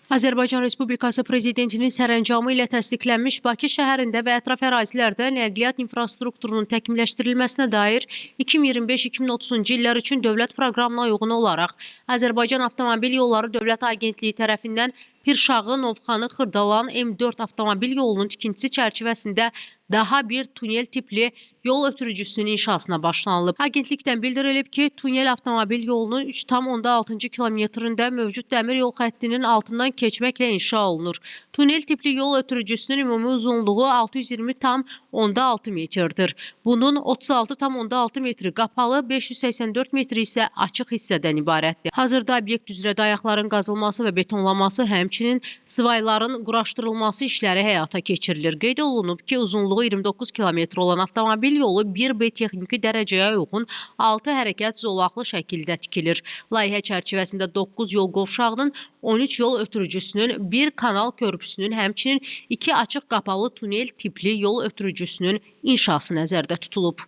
Azərbaycan Respublikası Prezidentinin sərəncamı ilə təsdiqlənmiş Bakı şəhərində və ətraf ərazilərdə nəqliyyat infrastrukturunun təkmilləşdirilməsinə dair 2025-2030-cu illər üçün dövlət proqramına uyğun olaraq Azərbaycan Avtomobil Yolları Dövlət Agentliyi tərəfindən Pirşağı, Novxanı, Xırdalan, M4 avtomobil yolunun tikintisi çərçivəsində daha bir tunel tipli yol ötürücüsünün inşasına başlanılıb. Agentlikdən bildirilib ki, tunel avtomobil yolunun 3,6 kilometrində mövcud dəmir yol xəttinin altından keçməklə inşa olunur. Tunel tipli yol ötürücüsünün ümumi uzunluğu 620,6 metrdir. Bunun 36,6 metri qapalı, 584 metri isə açıq hissədən ibarətdir. Hazırda obyekt üzrə dayaqların qazılması və betonlaması, həmçinin sıvayların quraşdırılması işləri həyata keçirilir. Qeyd olunub ki, uzunluğu 29 kilometr olan avtomobil yolu 1B texniki dərəcəyə uyğun 6 hərəkət zolaqlı şəkildə tikilir. Layihə çərçivəsində 9 yol qovşağının, 13 yol ötürücüsünün, 1 kanal körpüsünün, həmçinin 2 açıq qapalı tunel tipli yol ötürücüsünün inşası nəzərdə tutulub.